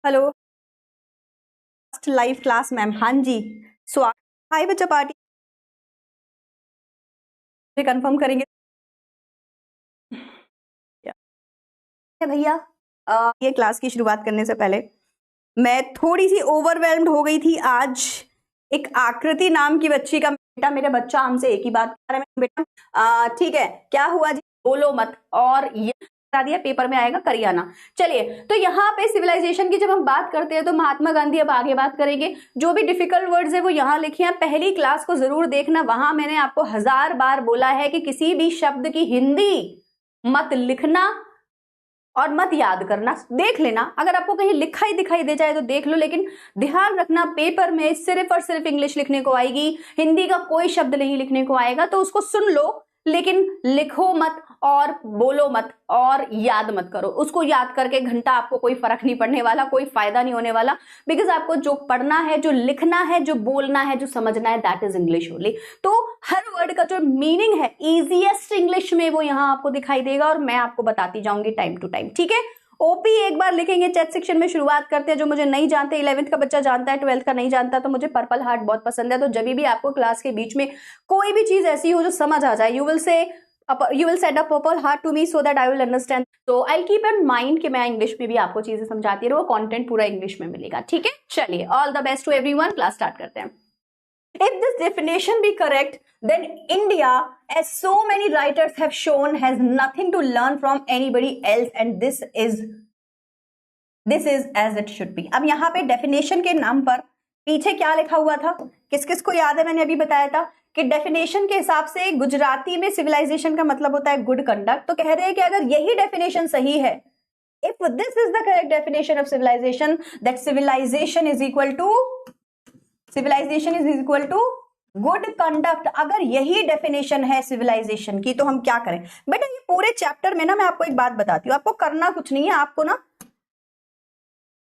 Hello live class ma'am. हाँ जी, स्वागत। हाय बच्चा पार्टी कंफर्म करेंगे भैया। ये क्लास की शुरुआत करने से पहले मैं थोड़ी सी ओवरवेल्म्ड हो गई थी आज। एक आकृति नाम की बच्ची का बेटा, मेरे बच्चा हमसे एक ही बात कर रहे हैं बेटा। ठीक है, क्या हुआ जी, बोलो मत। और ये बता दिया, पेपर में आएगा, करिए आना। चलिए, तो यहाँ पे सिविलाइजेशन की जब हम बात करते हैं तो महात्मा गांधी अब आगे बात करेंगे। जो भी डिफिकल्ट वर्ड्स है वो यहाँ लिखे हैं, पहली क्लास को जरूर देखना। वहां मैंने आपको 1000 बार बोला है कि किसी भी शब्द की हिंदी मत लिखना और मत याद करना, देख लेना। अगर आपको कहीं लिखा ही दिखाई दे जाए तो देख लो, लेकिन ध्यान रखना पेपर में सिर्फ और सिर्फ इंग्लिश लिखने को आएगी, हिंदी का कोई शब्द नहीं लिखने को आएगा। तो उसको सुन लो लेकिन लिखो मत और बोलो मत और याद मत करो। उसको याद करके घंटा आपको कोई फर्क नहीं पड़ने वाला, कोई फायदा नहीं होने वाला। बिकॉज आपको जो पढ़ना है, जो लिखना है, जो बोलना है, जो समझना है, दैट इज इंग्लिश ओनली। तो हर वर्ड का जो मीनिंग है इजीएस्ट इंग्लिश में वो यहाँ आपको दिखाई देगा और मैं आपको बताती जाऊंगी टाइम टू टाइम। ठीक है, ओपी एक बार लिखेंगे चैट सेक्शन में। शुरुआत करते हैं। जो मुझे नहीं जानते, 11th का बच्चा जानता है, 12th का नहीं जानता, तो मुझे पर्पल हार्ट बहुत पसंद है। तो जब भी आपको क्लास के बीच में कोई भी चीज ऐसी हो जो समझ आ जाए, you will set a purple heart to me so that I will understand. तो आई कीप इन माइंड कि मैं इंग्लिश में भी आपको चीजें समझाती रहूं, कंटेंट पूरा इंग्लिश में मिलेगा। ठीक है, चलिए, all the best to everyone. Class start करते हैं। If this definition be correct, then India, as so many writers have shown, has nothing to learn from anybody else, and this is as it should be. अब यहाँ पे definition के नाम पर पीछे क्या लिखा हुआ था, किस किस को याद है? मैंने अभी बताया था कि डेफिनेशन के हिसाब से गुजराती में सिविलाइजेशन का मतलब होता है गुड कंडक्ट। तो कह रहे हैं कि अगर यही डेफिनेशन सही है, if this is the correct definition of civilization, that civilization is equal to good conduct. अगर यही डेफिनेशन है सिविलाइजेशन की तो हम क्या करें बेटा? ये पूरे चैप्टर में ना मैं आपको एक बात बताती हूँ, आपको करना कुछ नहीं है। आपको ना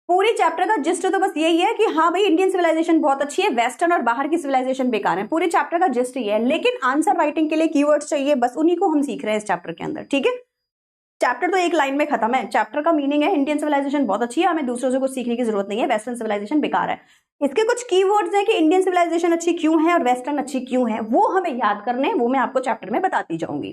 पूरी चैप्टर का जिस्ट तो बस यही है कि हाँ भाई, इंडियन सिविलाइजेशन बहुत अच्छी है, वेस्टर्न और बाहर की सिविलाइजेशन बेकार है। पूरे चैप्टर का जिस्ट ये है, लेकिन आंसर राइटिंग के लिए कीवर्ड्स चाहिए, बस उन्हीं को हम सीख रहे हैं इस चैप्टर के अंदर। ठीक है, चैप्टर तो एक लाइन में खत्म है। चैप्टर का मीनिंग है इंडियन सिविलाइजेशन बहुत अच्छी है, हमें दूसरों से कुछ सीखने की जरूरत नहीं है, वेस्टर्न सिविलाइजेशन बेकार है। इसके कुछ कीवर्ड्स हैं कि इंडियन सिविलाइजेशन अच्छी क्यों है और वेस्टर्न अच्छी क्यों है, वो हमें याद करने हैं, वो मैं आपको चैप्टर में बताती जाऊंगी।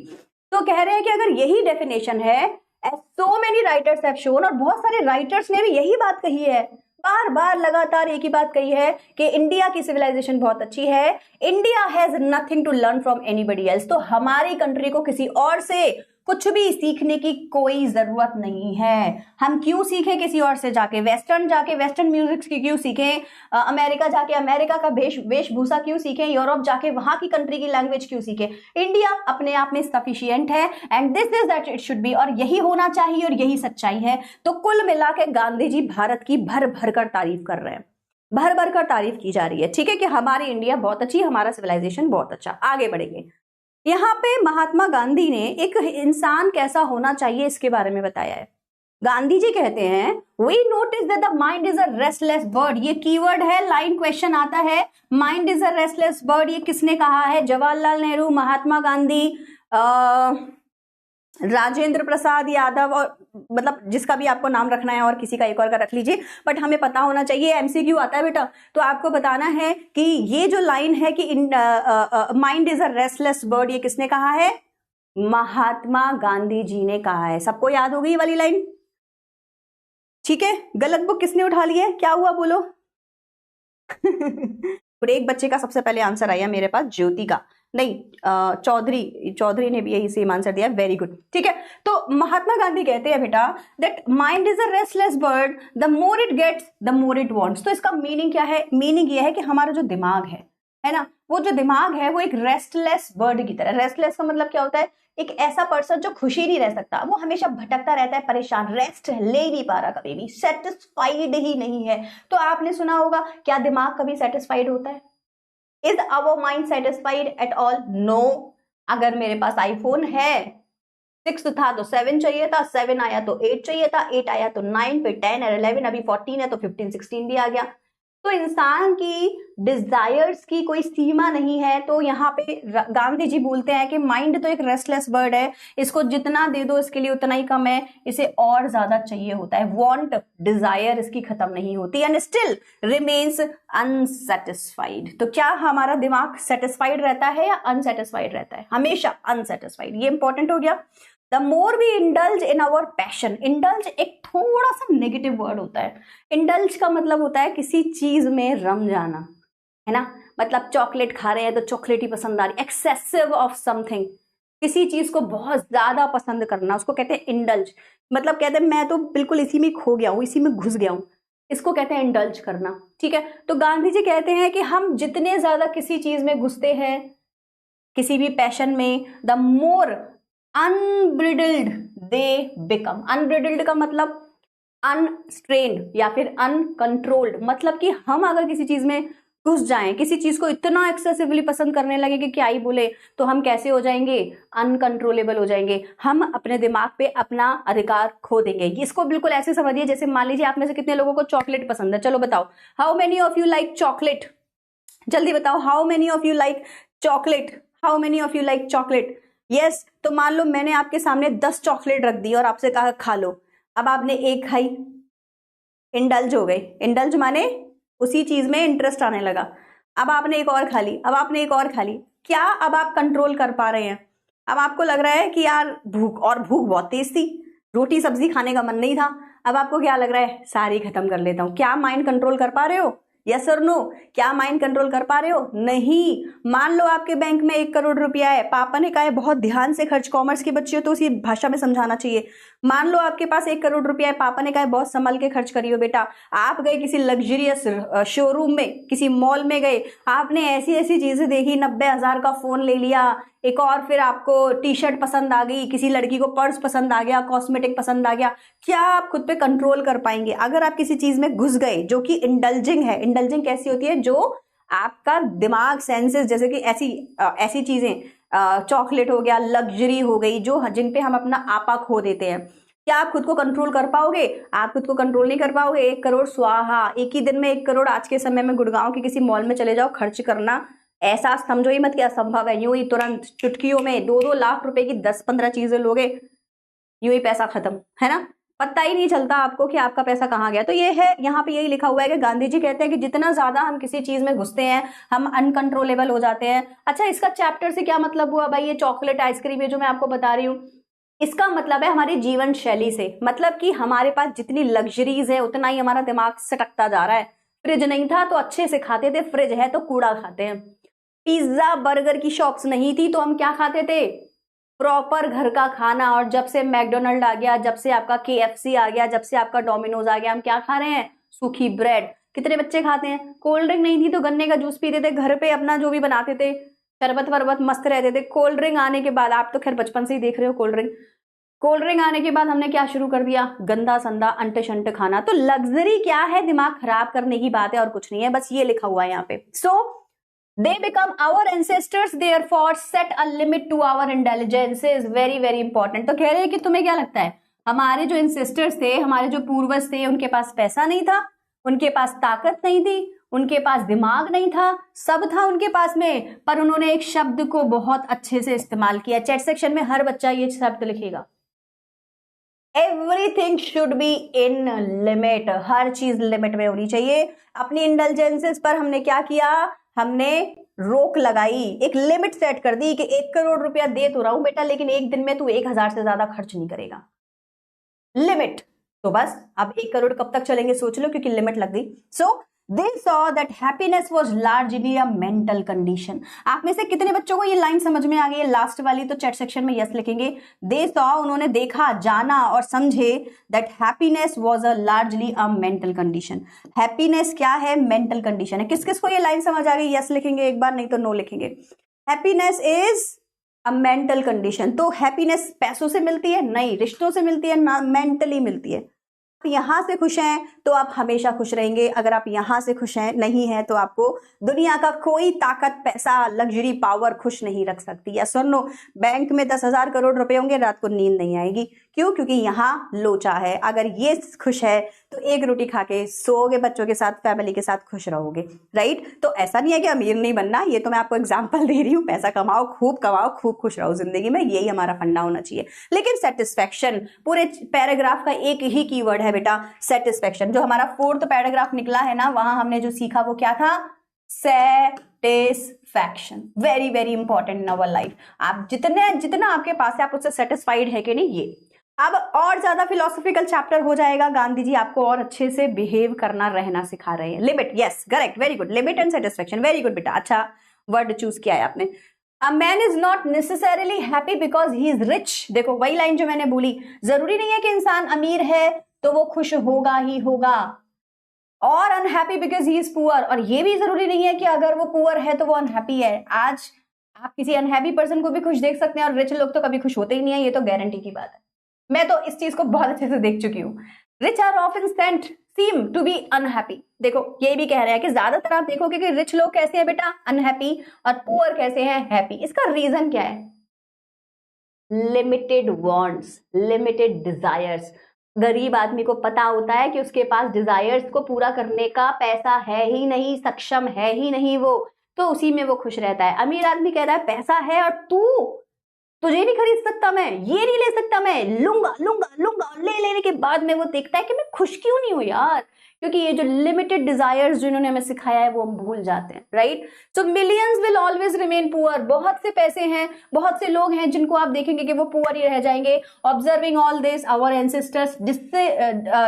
तो कह रहे हैं कि अगर यही डेफिनेशन है, as so many writers have shown, और बहुत सारे राइटर्स ने भी यही बात कही है, बार बार लगातार एक ही बात कही है कि इंडिया की सिविलाइजेशन बहुत अच्छी है, India has nothing to learn from anybody else. तो हमारी कंट्री को किसी और से कुछ भी सीखने की कोई जरूरत नहीं है। हम क्यों सीखें किसी और से जाके वेस्टर्न म्यूजिक की क्यों सीखें, अमेरिका जाके अमेरिका का वेशभूषा क्यों सीखें, यूरोप जाके वहां की कंट्री की लैंग्वेज क्यों सीखें? इंडिया अपने आप में सफिशिएंट है, and this is that it should be, और यही होना चाहिए और यही सच्चाई है। तो कुल मिला के गांधी जी भारत की भर भर कर तारीफ कर रहे हैं, भर भर कर तारीफ की जा रही है। ठीक है, कि हमारी इंडिया बहुत अच्छी, हमारा सिविलाइजेशन बहुत अच्छा। आगे बढ़ेंगे। यहाँ पे महात्मा गांधी ने एक इंसान कैसा होना चाहिए इसके बारे में बताया है। गांधी जी कहते हैं, we notice that the mind is a restless bird. ये कीवर्ड है, लाइन क्वेश्चन आता है, mind is a restless bird. ये किसने कहा है? जवाहरलाल नेहरू, महात्मा गांधी, राजेंद्र प्रसाद यादव, और मतलब जिसका भी आपको नाम रखना है, और किसी का एक और का रख लीजिए, बट हमें पता होना चाहिए। एमसीक्यू आता है बेटा, तो आपको बताना है कि ये जो लाइन है कि mind is a restless bird, ये किसने कहा है? महात्मा गांधी जी ने कहा है। सबको याद हो गई ये वाली लाइन? ठीक है, गलत बुक किसने उठा ली है? क्या हुआ बोलो? और एक बच्चे का सबसे पहले आंसर आया मेरे पास, ज्योति का नहीं, चौधरी ने भी यही सेम आंसर दिया। Very good. ठीक है, तो महात्मा गांधी कहते हैं बेटा that mind is a restless bird, the more it gets the more it wants. तो इसका मीनिंग क्या है? मीनिंग ये है कि हमारा जो दिमाग है ना, वो जो दिमाग है वो एक रेस्टलेस बर्ड की तरह। रेस्टलेस का मतलब क्या होता है? एक ऐसा पर्सन जो खुशी नहीं रह सकता, वो हमेशा भटकता रहता है, परेशान, रेस्ट ले नहीं पा रहा, कभी भी सेटिस्फाइड ही नहीं है। तो आपने सुना होगा, क्या दिमाग कभी सेटिस्फाइड होता है? Is our mind satisfied at all? No. अगर मेरे पास आईफोन है, 6 था तो 7 चाहिए था, 7 आया तो 8 चाहिए था, 8 आया तो 9, फिर 10 और 11, अभी 14 है तो 15 16 भी आ गया। तो इंसान की डिजायर्स की कोई सीमा नहीं है। तो यहाँ पे गांधी जी बोलते हैं कि माइंड तो एक रेस्टलेस बर्ड है, इसको जितना दे दो इसके लिए उतना ही कम है, इसे और ज्यादा चाहिए होता है। वांट, डिजायर इसकी खत्म नहीं होती, एंड स्टिल रिमेन्स अनसेटिस्फाइड। तो क्या हमारा दिमाग सेटिस्फाइड रहता है या अनसेटिस्फाइड रहता है? हमेशा अनसेटिस्फाइड। ये इंपॉर्टेंट हो गया। The more we indulge in our passion, indulge एक थोड़ा सा नेगेटिव वर्ड होता है। इंडल्ज का मतलब होता है किसी चीज में रम जाना, है ना। मतलब चॉकलेट खा रहे हैं तो चॉकलेट ही पसंद आ रही, एक्सेसिव ऑफ समथिंग, किसी चीज को बहुत ज्यादा पसंद करना, उसको कहते हैं इंडल्ज। मतलब कहते हैं मैं तो बिल्कुल इसी में खो गया हूं, इसी में घुस गया हूं, इसको कहते हैं इंडल्ज करना। ठीक है, तो गांधी जी कहते हैं कि हम जितने ज्यादा किसी चीज में घुसते हैं, किसी भी पैशन में, the more unbridled they become. Unbridled का मतलब अनस्ट्रेन्ड या फिर अनकंट्रोल्ड, मतलब कि हम अगर किसी चीज में घुस जाएं, किसी चीज को इतना एक्सेसिवली पसंद करने लगे कि क्या ही बोले, तो हम कैसे हो जाएंगे? अनकंट्रोलेबल हो जाएंगे। हम अपने दिमाग पे अपना अधिकार खो देंगे। इसको बिल्कुल ऐसे समझिए जैसे मान लीजिए आप में से कितने लोगों को चॉकलेट पसंद है, चलो बताओ, how many of you like chocolate? जल्दी बताओ, how many of you like chocolate? How many of you like chocolate? Yes. तो मान लो मैंने आपके सामने 10 चॉकलेट रख दी और आपसे कहा खा लो, अब आपने एक खाई, इंडल्ज हो गए। इंडल्ज माने उसी चीज में इंटरेस्ट आने लगा। अब आपने एक और खा ली, अब आपने एक और खा ली। क्या अब आप कंट्रोल कर पा रहे हैं? अब आपको लग रहा है कि यार भूख बहुत तेज थी, रोटी सब्जी खाने का मन नहीं था, अब आपको क्या लग रहा है? सारी खत्म कर लेता हूं। क्या माइंड कंट्रोल कर पा रहे हो? यस और नो? क्या माइंड कंट्रोल कर पा रहे हो? नहीं। मान लो आपके बैंक में 1 करोड़ रुपया है, पापा ने कहा है बहुत ध्यान से खर्च, कॉमर्स की बच्ची हो तो उसी भाषा में समझाना चाहिए। मान लो आपके पास 1 करोड़ रुपया है, पापा ने कहा है बहुत संभल के खर्च करियो बेटा। आप गए किसी लग्जरियस शोरूम में, किसी मॉल में गए, आपने ऐसी ऐसी चीजें देखी, 90,000 का फोन ले लिया, एक और फिर आपको टी शर्ट पसंद आ गई, किसी लड़की को पर्स पसंद आ गया, कॉस्मेटिक पसंद आ गया। क्या आप खुद पे कंट्रोल कर पाएंगे? अगर आप किसी चीज में घुस गए जो कि इंडल्जिंग है। इंडल्जिंग कैसी होती है? जो आपका दिमाग, सेंसेस, जैसे कि ऐसी चीजें, चॉकलेट हो गया, लग्जरी हो गई, जो जिन पे हम अपना आपा खो देते हैं। क्या आप खुद को कंट्रोल कर पाओगे? आप खुद को कंट्रोल नहीं कर पाओगे। 1 करोड़ स्वाहा, एक ही दिन में 1 करोड़ आज के समय में गुड़गांव के किसी मॉल में चले जाओ, खर्च करना ऐसा समझो ही मत कि असंभव है। यूं ही तुरंत चुटकियों में 2-2 लाख रुपए की 10-15 चीजें लोगे, यूं ही पैसा खत्म, है ना। पता ही नहीं चलता आपको कि आपका पैसा कहाँ गया। तो ये है, यहाँ पे यही लिखा हुआ है कि गांधी जी कहते हैं कि जितना ज्यादा हम किसी चीज में घुसते हैं, हम अनकंट्रोलेबल हो जाते हैं। अच्छा, इसका चैप्टर से क्या मतलब हुआ भाई? ये चॉकलेट, आइसक्रीम, ये जो मैं आपको बता रही हूँ, इसका मतलब है हमारी जीवन शैली से। मतलब कि हमारे पास जितनी लग्जरीज है उतना ही हमारा दिमाग सटकता जा रहा है। फ्रिज नहीं था तो अच्छे से खाते थे, फ्रिज है तो कूड़ा खाते हैं। पिज्जा बर्गर की शॉप्स नहीं थी तो हम क्या खाते थे? प्रॉपर घर का खाना। और जब से मैकडोनल्ड आ गया, जब से आपका KFC आ गया, जब से आपका डोमिनोज आ गया, हम क्या खा रहे हैं? सूखी ब्रेड। कितने बच्चे खाते हैं? कोल्ड ड्रिंक नहीं थी तो गन्ने का जूस पीते थे, घर पे अपना जो भी बनाते थे, शरबत वरबत, मस्त रहते थे। कोल्ड ड्रिंक आने के बाद, आप तो खैर बचपन से ही देख रहे हो कोल्ड ड्रिंक आने के बाद हमने क्या शुरू कर दिया? गंदा संदा अंट शंट खाना। तो लग्जरी क्या है? दिमाग खराब करने की बात है और कुछ नहीं है, बस ये लिखा हुआ है यहाँ पे। सो they become our ancestors, therefore set a limit to our intelligence is very very important। तो कह रहे हैं कि तुम्हें क्या लगता है, हमारे जो ancestors थे, हमारे जो पूर्वज थे, उनके पास पैसा नहीं था, उनके पास ताकत नहीं थी, उनके पास दिमाग नहीं था, सब था उनके पास में, पर उन्होंने एक शब्द को बहुत अच्छे से इस्तेमाल किया। चैट सेक्शन में हर बच्चा ये शब्द लिखेगा, everything should be in limit. हर चीज लिमिट में होनी चाहिए। अपनी इंटेलिजेंसेस पर हमने क्या किया? हमने रोक लगाई, एक लिमिट सेट कर दी कि 1 करोड़ रुपया दे तो रहा हूं बेटा, लेकिन एक दिन में तू 1000 से ज्यादा खर्च नहीं करेगा। लिमिट। तो बस अब 1 करोड़ कब तक चलेंगे सोच लो, क्योंकि लिमिट लग गई। सो they saw that happiness was largely a mental condition। आप में से कितने बच्चों को ये लाइन समझ में आ गई है लास्ट वाली? तो चैट सेक्शन में यस लिखेंगे। they saw, उन्होंने देखा, जाना और समझे, that happiness was a largely a mental condition। happiness क्या है? mental condition है। किस किस को ये लाइन समझ आ गई? यस लिखेंगे एक बार, नहीं तो नो लिखेंगे। happiness is a mental condition। तो हैप्पीनेस पैसों से मिलती है? नहीं। रिश्तों से मिलती है? ना, मेंटली मिलती है। यहां से खुश हैं तो आप हमेशा खुश रहेंगे। अगर आप यहां से खुश हैं नहीं है तो आपको दुनिया का कोई ताकत, पैसा, लग्जरी, पावर खुश नहीं रख सकती। या सुन लो, बैंक में 10,000 करोड़ रुपए होंगे, रात को नींद नहीं आएगी, क्यों? क्योंकि यहाँ लोचा है। अगर ये खुश है तो एक रोटी खा के सोओगे, बच्चों के साथ, फैमिली के साथ खुश रहोगे, राइट? तो ऐसा नहीं है कि अमीर नहीं बनना, ये तो मैं आपको एग्जांपल दे रही हूँ। पैसा कमाओ, खूब खुश रहो जिंदगी में, यही हमारा फंडा होना चाहिए। लेकिन सेटिस्फैक्शन, पूरे पैराग्राफ का एक ही कीवर्ड है बेटा, सेटिस्फैक्शन। जो हमारा 4th पैराग्राफ निकला है ना, वहां हमने जो सीखा वो क्या था? Satisfaction. Very very important in our life. आप जितना आपके पास है, आप उससे सेटिस्फाइड है कि नहीं, ये अब और ज्यादा फिलोसॉफिकल चैप्टर हो जाएगा। गांधी जी आपको और अच्छे से बिहेव करना, रहना सिखा रहे हैं। Limit, yes correct, very good. Limit and satisfaction, very good बेटा, अच्छा वर्ड चूज किया है आपने। A man is not necessarily happy because he is rich। देखो वही लाइन जो मैंने बोली, जरूरी नहीं है कि इंसान अमीर है तो वो खुश होगा ही होगा, और unhappy because he is poor, और ये भी जरूरी नहीं है कि अगर वो पुअर है तो वो अनहैप्पी है। आज आप किसी अनहैप्पी पर्सन को भी खुश देख सकते हैं, और रिच लोग तो कभी खुश होते ही नहीं है, ये तो गारंटी की बात है। मैं तो इस चीज को बहुत अच्छे से देख चुकी हूँ। Rich are often seem to be unhappy. देखो ये भी कह रहे हैं कि ज्यादातर आप देखोगे कि रिच लोग कैसे हैं बेटा, अनहैप्पी, और पुअर कैसे हैं, हैप्पी। इसका रीजन क्या है? Limited wants, limited desires. गरीब आदमी को पता होता है कि उसके पास डिजायर्स को पूरा करने का पैसा है ही नहीं, सक्षम है ही नहीं वो, तो उसी में वो खुश रहता है। अमीर आदमी कह रहा है पैसा है और तुझे नहीं खरीद सकता, मैं ये नहीं ले सकता, मैं लूंगा लूंगा लूंगा, लेने के बाद में वो देखता है कि मैं खुश क्यों नहीं हूं यार, क्योंकि ये जो लिमिटेड डिजायर्स जो इन्होंने हमें सिखाया है वो हम भूल जाते हैं, right? So millions will always remain poor. बहुत से पैसे हैं, बहुत से लोग हैं जिनको आप देखेंगे कि वो पुअर ही रह जाएंगे। Observing all this our ancestors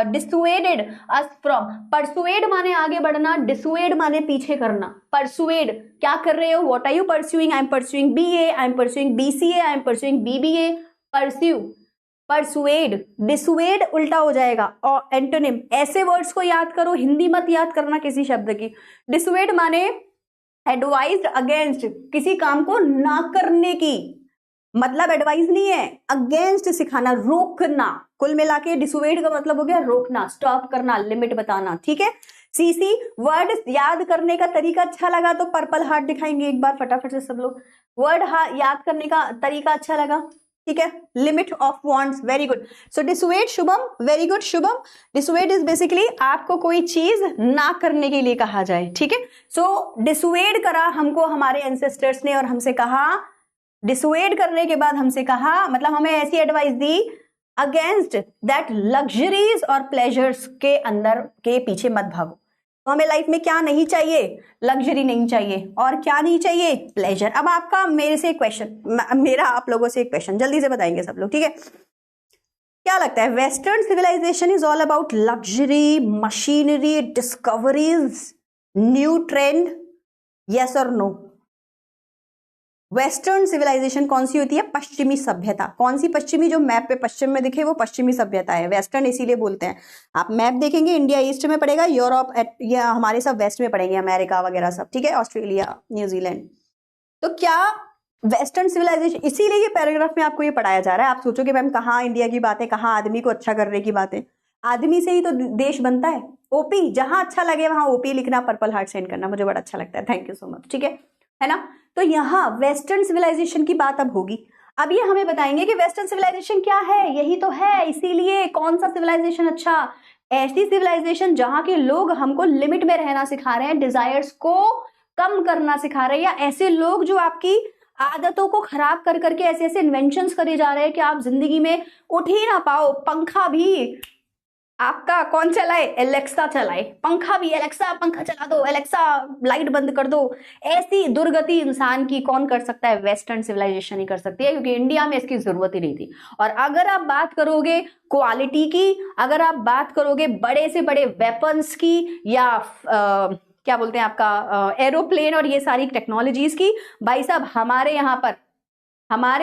dissuaded us from, persuade माने आगे बढ़ना, डिसुएड माने पीछे करना। परसुएड क्या कर रहे हो, what are you pursuing? I am pursuing BA, I am pursuing BCA, I am pursuing BBA। Pursue, persuade, dissuade उल्टा हो जाएगा। और एंटोनिम, ऐसे वर्ड्स को याद करो, हिंदी मत याद करना किसी शब्द की। डिसुएड माने एडवाइज्ड अगेंस्ट, किसी काम को ना करने की, मतलब एडवाइस नहीं है, अगेंस्ट सिखाना, रोकना। कुल मिला के डिसुएड का मतलब हो गया रोकना, स्टॉप करना, लिमिट बताना, ठीक है? CC वर्ड याद करने का तरीका अच्छा लगा तो पर्पल हार्ट दिखाएंगे एक बार फटाफट से सब लोग। वर्ड याद करने का तरीका अच्छा लगा, ठीक है? Limit of wants, very good. So dissuade, Shubham, very good Shubham. Dissuade is basically आपको कोई चीज ना करने के लिए कहा जाए, ठीक है? सो डिसुएड करा हमको हमारे एंसेस्टर्स ने, और हमसे कहा, डिसुएड करने के बाद हमसे कहा, मतलब हमें ऐसी advice the against that luxuries और प्लेजर्स के अंदर के पीछे मत भागो। तो हमें लाइफ में क्या नहीं चाहिए? लग्जरी नहीं चाहिए, और क्या नहीं चाहिए? प्लेजर। अब आपका मेरे से एक क्वेश्चन, मेरा आप लोगों से एक क्वेश्चन, जल्दी से बताएंगे सब लोग, ठीक है? क्या लगता है western civilization is all about luxury, machinery, discoveries, new trend, yes और नो? वेस्टर्न सिविलाइजेशन कौन सी होती है? पश्चिमी सभ्यता। कौन सी पश्चिमी? जो मैप पे पश्चिम में दिखे वो पश्चिमी सभ्यता है। वेस्टर्न इसीलिए बोलते हैं। आप मैप देखेंगे, इंडिया ईस्ट में पड़ेगा, यूरोप या हमारे सब वेस्ट में पड़ेंगे, अमेरिका वगैरह सब, ठीक है? Australia, New Zealand. तो क्या वेस्टर्न सिविलाइजेशन, इसीलिए ये पैराग्राफ में आपको ये पढ़ाया जा रहा है। आप सोचोगे मैम कहाँ इंडिया की बात है, कहाँ आदमी को अच्छा करने की बात है? आदमी से ही तो देश बनता है। ओपी, जहां अच्छा लगे वहां ओपी लिखना, पर्पल हार्ट सेंड करना, मुझे बड़ा अच्छा लगता है, थैंक यू सो मच, ठीक है ना? तो यहाँ वेस्टर्न सिविलाइजेशन की बात अब होगी। अब ये हमें बताएंगे कि वेस्टर्न सिविलाइजेशन क्या है। यही तो है, इसीलिए कौन सा सिविलाइजेशन अच्छा? ऐसी सिविलाइजेशन जहां के लोग हमको लिमिट में रहना सिखा रहे हैं, डिजायर्स को कम करना सिखा रहे हैं, या ऐसे लोग जो आपकी आदतों को खराब कर करके ऐसे ऐसे इन्वेंशंस करे जा रहे हैं कि आप जिंदगी में उठ ही ना पाओ। पंखा भी आपका कौन चलाए? एलेक्सा चलाए। पंखा भी एलेक्सा, पंखा चला दो, एलेक्सा लाइट बंद कर दो। ऐसी दुर्गति इंसान की कौन कर सकता है? वेस्टर्न सिविलाइजेशन ही कर सकती है, क्योंकि इंडिया में इसकी जरूरत ही नहीं थी। और अगर आप बात करोगे क्वालिटी की, अगर आप बात करोगे बड़े से बड़े वेपन्स की, या क्या बोलते हैं आपका एरोप्लेन और ये सारी टेक्नोलॉजीज की, भाई साहब हमारे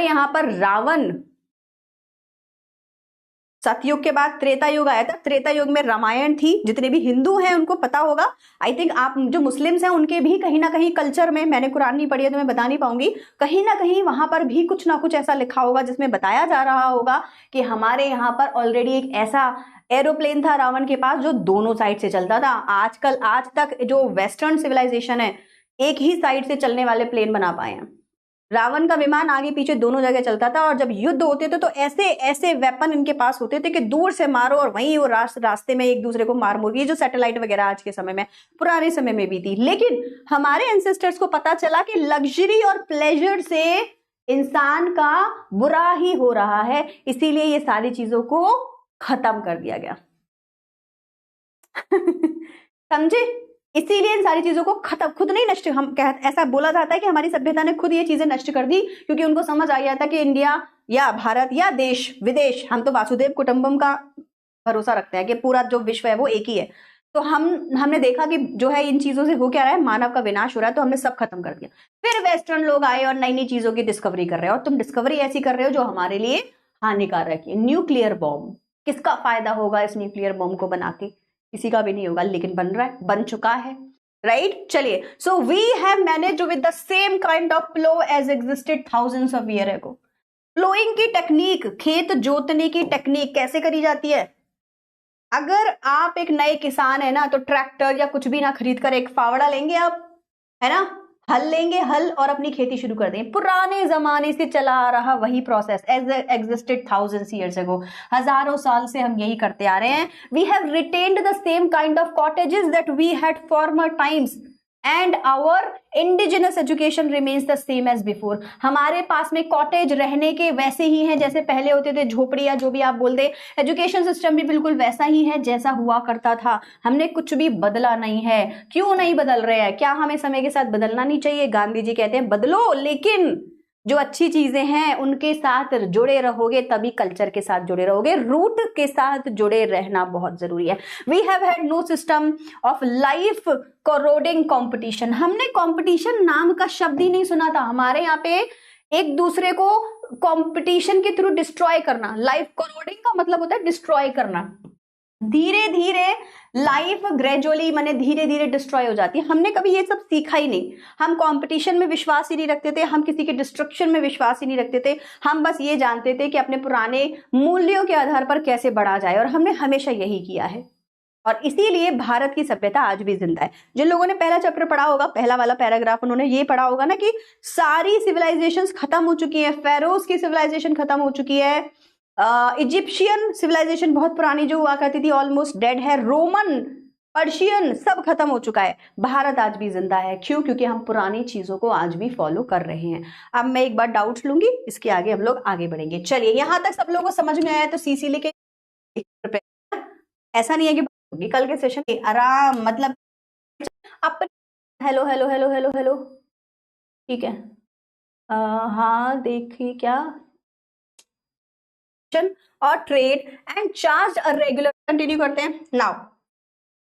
यहाँ पर रावण, सतयुग के बाद त्रेता युग आया था। त्रेता युग में रामायण थी। जितने भी हिंदू हैं उनको पता होगा, आई थिंक आप जो मुस्लिम्स हैं उनके भी कहीं ना कहीं कल्चर में, मैंने कुरान नहीं पढ़ी है तो मैं बता नहीं पाऊंगी, कहीं ना कहीं वहां पर भी कुछ ना कुछ ऐसा लिखा होगा जिसमें बताया जा रहा होगा कि हमारे यहाँ पर ऑलरेडी एक ऐसा एरोप्लेन था रावण के पास जो दोनों साइड से चलता था। आज तक जो वेस्टर्न सिविलाइजेशन है एक ही साइड से चलने वाले प्लेन बना पाए हैं। रावण का विमान आगे पीछे दोनों जगह चलता था, और जब युद्ध होते थे तो ऐसे ऐसे वेपन इनके पास होते थे कि दूर से मारो और वहीं वो रास्ते में एक दूसरे को मार मुर। ये जो सैटेलाइट वगैरह आज के समय में, पुराने समय में भी थी। लेकिन हमारे एंसेस्टर्स को पता चला कि लग्जरी और प्लेजर से इंसान का बुरा ही हो रहा है, इसीलिए ये सारी चीजों को खत्म कर दिया गया। समझे? इसीलिए इन सारी चीजों को खत्म, खुद नहीं नष्ट, हम ऐसा बोला जाता है कि हमारी सभ्यता ने खुद ये चीजें नष्ट कर दी, क्योंकि उनको समझ आ गया था कि इंडिया या भारत या देश विदेश, हम तो वासुदेव कुटुंबम का भरोसा रखते हैं कि पूरा जो विश्व है वो एक ही है। तो हमने देखा कि जो है इन चीजों से हो क्या रहा है, मानव का विनाश हो रहा है, तो हमने सब खत्म कर दिया। फिर वेस्टर्न लोग आए और नई नई चीजों की डिस्कवरी कर रहे हो, और तुम डिस्कवरी ऐसी कर रहे हो जो हमारे लिए हानिकारक है। न्यूक्लियर बॉम्ब, किसका फायदा होगा इस न्यूक्लियर बॉम्ब को बना के? किसी का भी नहीं होगा, लेकिन बन रहा है, बन चुका है, राइट? चलिए, so we have managed with the same kind of plough as existed thousands of year ago. Ploughing की टेक्निक, खेत जोतने की टेक्निक कैसे करी जाती है? अगर आप एक नए किसान है ना, तो ट्रैक्टर या कुछ भी ना खरीद कर एक फावड़ा लेंगे आप, है ना, हल लेंगे, हल, और अपनी खेती शुरू कर देंगे। पुराने जमाने से चला आ रहा वही process as existed thousands years ago, हजारों साल से हम यही करते आ रहे हैं। We have retained the same kind of cottages that we had former times and our indigenous education remains the same as before. हमारे पास में कॉटेज रहने के वैसे ही हैं जैसे पहले होते थे, झोपड़ी या जो भी आप बोल दे। एजुकेशन सिस्टम भी बिल्कुल वैसा ही है जैसा हुआ करता था, हमने कुछ भी बदला नहीं है। क्यों नहीं बदल रहे हैं? क्या हमें समय के साथ बदलना नहीं चाहिए? गांधी जी कहते हैं बदलो, लेकिन जो अच्छी चीजें हैं उनके साथ जुड़े रहोगे, तभी कल्चर के साथ जुड़े रहोगे। रूट के साथ जुड़े रहना बहुत जरूरी है। We have had no system of life corroding competition. हमने कंपटीशन नाम का शब्द ही नहीं सुना था। हमारे यहाँ पे एक दूसरे को कंपटीशन के थ्रू डिस्ट्रॉय करना, लाइफ कोरोडिंग का मतलब होता है डिस्ट्रॉय करना। धीरे धीरे लाइफ ग्रेजुअली माने धीरे धीरे डिस्ट्रॉय हो जाती है। हमने कभी ये सब सीखा ही नहीं। हम कंपटीशन में विश्वास ही नहीं रखते थे, हम किसी के डिस्ट्रक्शन में विश्वास ही नहीं रखते थे। हम बस ये जानते थे कि अपने पुराने मूल्यों के आधार पर कैसे बढ़ा जाए, और हमने हमेशा यही किया है। और इसीलिए भारत की सभ्यता आज भी जिंदा है। जिन लोगों ने पहला चैप्टर पढ़ा होगा, पहला वाला पैराग्राफ, उन्होंने ये पढ़ा होगा ना कि सारी सिविलाइजेशंस खत्म हो चुकी है। फेरोज की सिविलाइजेशन खत्म हो चुकी है, इजिप्शियन सिविलाइजेशन बहुत पुरानी जो हुआ करती थी ऑलमोस्ट डेड है, रोमन, पर्शियन सब खत्म हो चुका है। भारत आज भी जिंदा है। क्यों? क्योंकि हम पुरानी चीजों को आज भी फॉलो कर रहे हैं। अब मैं एक बार डाउट्स लूंगी, इसके आगे हम लोग आगे बढ़ेंगे। चलिए, यहां तक सब लोगों को समझ में आया तो सीसी लिखे। ऐसा नहीं है कि कल के सेशन के आराम मतलब hello hello hello hello hello, ठीक है। हाँ देखिए क्या और trade and charge a regular, continue करते हैं। Now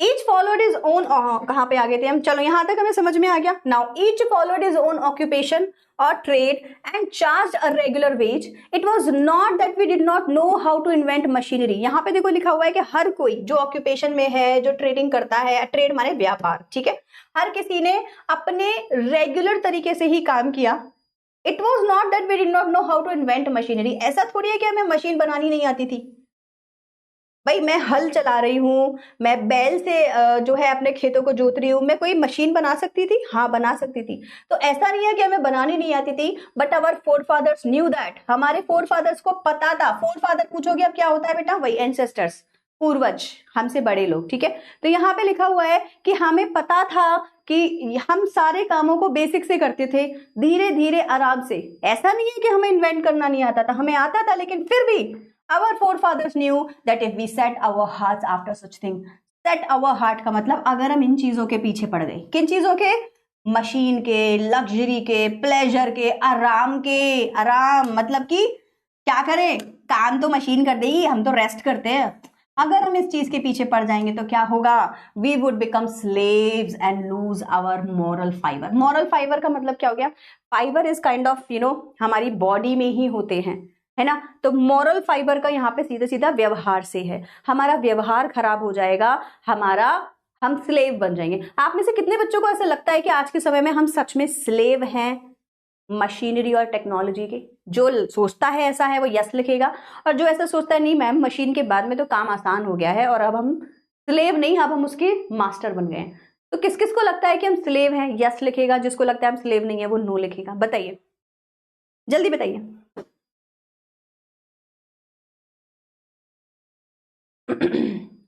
each followed his own, कहां पे आ गए थे हम? चलो यहां तक हमें समझ में आ गया। Now each followed his own occupation और trade and charge a regular wage. It was not that we did not know how to invent machinery. यहां पे देखो लिखा हुआ है कि हर कोई जो ऑक्यूपेशन में है, जो ट्रेडिंग करता है, ट्रेड माने व्यापार, ठीक है, हर किसी ने अपने रेगुलर तरीके से ही काम किया। It was not that we did not know how to invent machinery. ऐसा थोड़ी है कि हमें मशीन बनानी नहीं आती थी। भाई मैं हल चला रही हूं, मैं बैल से जो है अपने खेतों को जोत रही हूं, मैं कोई मशीन बना सकती थी? हाँ बना सकती थी। तो ऐसा नहीं है कि हमें बनानी नहीं आती थी, but our forefathers knew that. हमारे फोर फादर्स को पता था। फोर फादर पूछोगे अब क्या होता है बेटा? वही एंसेस्टर्स, पूर्वज, हमसे बड़े लोग, ठीक है। तो यहाँ पे लिखा हुआ है कि हमें पता था कि हम सारे कामों को बेसिक से करते थे, धीरे धीरे आराम से। ऐसा नहीं है कि हमें इन्वेंट करना नहीं आता था, हमें आता था, लेकिन फिर भी our forefathers knew that if we set our hearts after such thing, set our heart का मतलब अगर हम इन चीजों के पीछे पड़ गए। किन चीजों के? मशीन के, लग्जरी के, प्लेजर के, आराम के। आराम मतलब कि क्या करें? काम तो मशीन कर देगी, हम तो रेस्ट करते हैं। अगर हम इस चीज के पीछे पड़ जाएंगे तो क्या होगा? We would become slaves and lose our moral fibre. Moral fibre का मतलब क्या हो गया? फाइबर इज काइंड ऑफ हमारी बॉडी में ही होते हैं, है ना। तो मॉरल फाइबर का यहाँ पे सीधा सीधा व्यवहार से है। हमारा व्यवहार खराब हो जाएगा, हम स्लेव बन जाएंगे। आप में से कितने बच्चों को ऐसा लगता है कि आज के समय में हम सच में स्लेव हैं मशीनरी और टेक्नोलॉजी के? जो सोचता है ऐसा है वो यस लिखेगा, और जो ऐसा सोचता है नहीं मैम मशीन के बाद में तो काम आसान हो गया है और अब हम स्लेव नहीं, अब हम उसके मास्टर बन गए हैं। तो किस किस को लगता है कि हम स्लेव हैं? यस लिखेगा। जिसको लगता है हम स्लेव नहीं है वो नो लिखेगा। बताइए। जल्दी बताइए।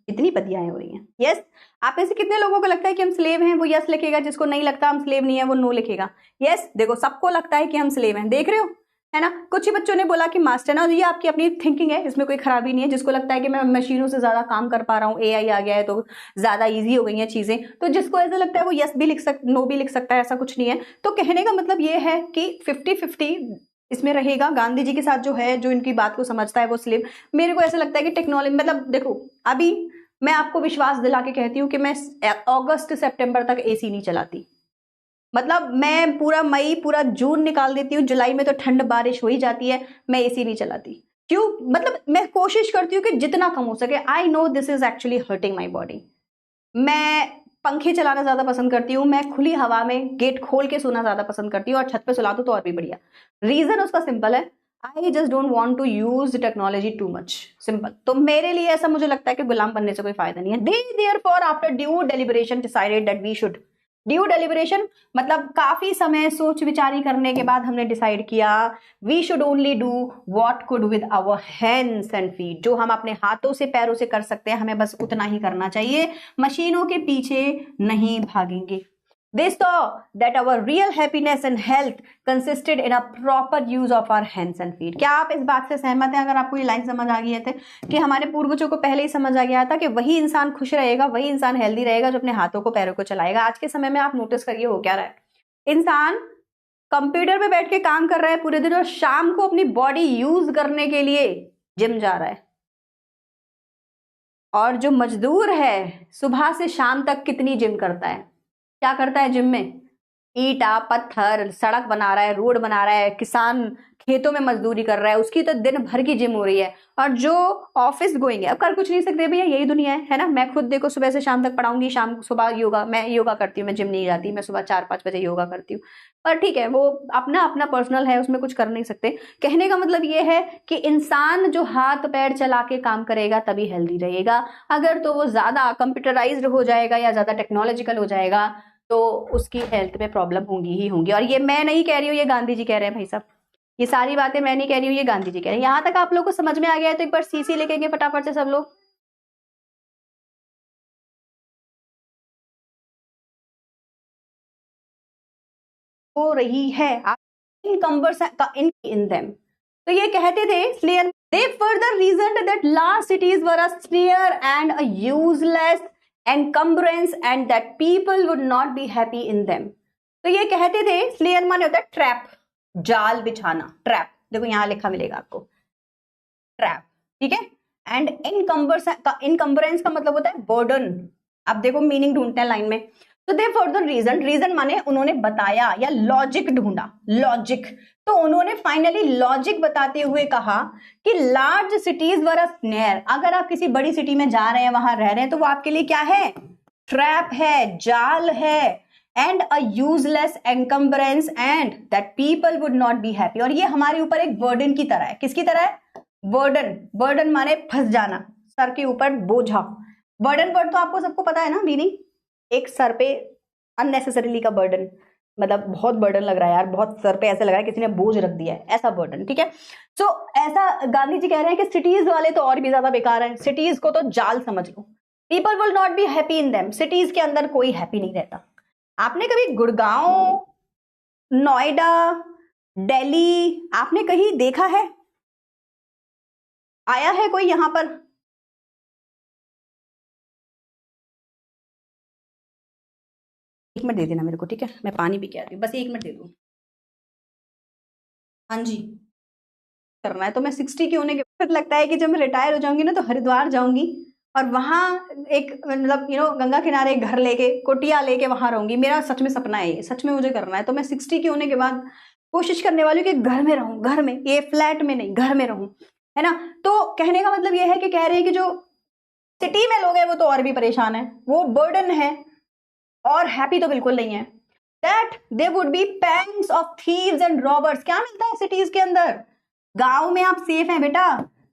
इतनी बदियाएं हो रही हैं। यस, आप में से कितने लोगों को लगता है कि हम स्लेव हैं? वो यस लिखेगा, जिसको नहीं लगता हम स्लेव नहीं है वो नो लिखेगा। यस, देखो सबको लगता है कि हम स्लेव हैं, देख रहे हो, है ना। कुछ ही बच्चों ने बोला कि मास्टर ना, ये आपकी अपनी थिंकिंग है, इसमें कोई खराबी नहीं है। जिसको लगता है कि मैं मशीनों से ज्यादा काम कर पा रहा हूँ, एआई आ गया है तो ज्यादा इजी हो गई हैं चीजें, तो जिसको ऐसा लगता है वो यस भी लिख सकता, नो भी लिख सकता है, ऐसा कुछ नहीं है। तो कहने का मतलब ये है कि 50-50 इसमें रहेगा। गांधी जी के साथ जो है, जो इनकी बात को समझता है वो स्लेव। मेरे को ऐसा लगता है कि टेक्नोलॉजी, मतलब देखो अभी मैं आपको विश्वास दिला के कहती हूँ कि मैं अगस्त सितंबर तक एसी नहीं चलाती। मतलब मैं पूरा मई पूरा जून निकाल देती हूँ, जुलाई में तो ठंड बारिश हो ही जाती है, मैं एसी नहीं चलाती। क्यों? मतलब मैं कोशिश करती हूँ कि जितना कम हो सके। I know this is actually hurting my body. मैं पंखे चलाना ज्यादा पसंद करती हूँ, मैं खुली हवा में गेट खोल के सोना ज्यादा पसंद करती हूँ, और छत पे सुला दो तो और भी बढ़िया। रीजन उसका सिंपल है, I just don't want to use technology too much, simple. तो मेरे लिए ऐसा मुझे लगता है कि गुलाम बनने से कोई फायदा नहीं है। They therefore after due deliberation decided that we should, due deliberation मतलब काफी समय सोच विचारी करने के बाद हमने डिसाइड किया we should only do what could with our hands and feet. जो हम अपने हाथों से पैरों से कर सकते हैं, हमें बस उतना ही करना चाहिए, मशीनों के पीछे नहीं भागेंगे। They saw that our real happiness and health consisted in a proper use of our hands and feet. क्या आप इस बात से सहमत हैं? अगर आपको ये लाइन समझ आ गई है कि हमारे पूर्वजों को पहले ही समझ आ गया था कि वही इंसान खुश रहेगा, वही इंसान हेल्दी रहेगा जो अपने हाथों को पैरों को चलाएगा। आज के समय में आप नोटिस करिए हो क्या रहा है, इंसान कंप्यूटर पे बैठ के काम कर रहा है पूरे दिन और शाम को अपनी बॉडी यूज करने के लिए जिम जा रहा है। और जो मजदूर है सुबह से शाम तक कितनी जिम करता है, क्या करता है जिम में? ईंटा पत्थर सड़क बना रहा है, रोड बना रहा है, किसान खेतों में मजदूरी कर रहा है, उसकी तो दिन भर की जिम हो रही है। और जो ऑफिस गोइंग है, अब कर कुछ नहीं सकते भैया, यही दुनिया है ना। मैं खुद देखो सुबह से शाम तक पढ़ाऊंगी, शाम सुबह योगा, मैं योगा करती हूँ, मैं जिम नहीं जाती, मैं सुबह 4-5 बजे योगा करती हूँ। पर ठीक है, वो अपना अपना पर्सनल है, उसमें कुछ कर नहीं सकते। कहने का मतलब ये है कि इंसान जो हाथ पैर चला के काम करेगा तभी हेल्दी रहेगा। अगर तो वो ज्यादा कंप्यूटराइज्ड हो जाएगा या ज्यादा टेक्नोलॉजिकल हो जाएगा तो उसकी हेल्थ में प्रॉब्लम होंगी ही होंगी। और ये मैं नहीं कह रही हूँ, ये गांधी जी कह रहे हैं भाई साहब, ये सारी बातें मैं नहीं कह रही हूँ, ये गांधी जी कह रहे हैं। यहां तक आप लोग को समझ में आ गया है तो एक बार सीसी लिखेंगे फटाफट से सब लोग। हो रही है इनकम्बर्स इन देम। तो ये कहते थे snare, they further reasoned that large cities were a snare and a useless encumbrance and that people would not be happy in them. तो ये कहते थे, स्लेयर माने होता है ट्रैप, जाल बिछाना, ट्रैप, देखो यहां लिखा मिलेगा आपको ट्रैप, ठीक है। एंड इनकम्बरेंस का मतलब होता है बर्डन। अब देखो मीनिंग ढूंढते हैं लाइन में। तो दे फर्दर रीजन, रीजन माने उन्होंने बताया या लॉजिक ढूंढा, लॉजिक। तो उन्होंने फाइनली लॉजिक बताते हुए कहा कि large cities were a snare. अगर आप किसी बड़ी सिटी में जा रहे हैं, वहां रह रहे हैं, तो वो आपके लिए क्या है? ट्रैप है, जाल है। And a useless encumbrance and that people would not be happy. और ये हमारे ऊपर एक बर्डन की तरह है। किसकी तरह है? बर्डन। बर्डन माने फंस जाना, सर के ऊपर बोझा। बर्डन वर्ड तो आपको सबको पता है ना, मीनिंग एक सर पे अननेसेसरीली का बर्डन, मतलब बहुत बर्डन लग रहा है यार, बहुत सर पे ऐसे लग रहा है किसी ने बोझ रख दिया है, ऐसा बर्डन, ठीक है। सो ऐसा गांधी जी कह रहे हैं कि सिटीज वाले तो और भी ज्यादा बेकार हैं, सिटीज को तो जाल समझ लो। People will not be happy in them, cities के अंदर कोई हैप्पी नहीं रहता। आपने कभी गुड़गांव, नोएडा, दिल्ली आपने कहीं देखा है? आया है कोई यहां पर? एक मिनट दे देना मेरे को, ठीक है, मैं पानी पी के आती हूँ, बस 1 मिनट दे दो। हाँ जी, करना है तो मैं 60 के होने के बाद लगता है कि जब मैं रिटायर हो जाऊंगी ना तो हरिद्वार जाऊंगी और वहां एक मतलब गंगा किनारे एक घर लेके कुटिया लेके वहां रहूंगी। मेरा सच में सपना है, ये सच में मुझे करना है। तो मैं 60 के होने के बाद कोशिश करने वाली हूँ कि घर में रहूं, घर में, ये फ्लैट में नहीं, घर में रहूं, है ना। तो कहने का मतलब ये है कि कह रहे हैं कि जो सिटी में लोग हैं वो तो और भी परेशान है, वो बर्डन है और हैप्पी तो बिल्कुल नहीं है। That they would be pangs of thieves and robbers. क्या मिलता है सिटीज के अंदर? गांव में आप सेफ हैं बेटा,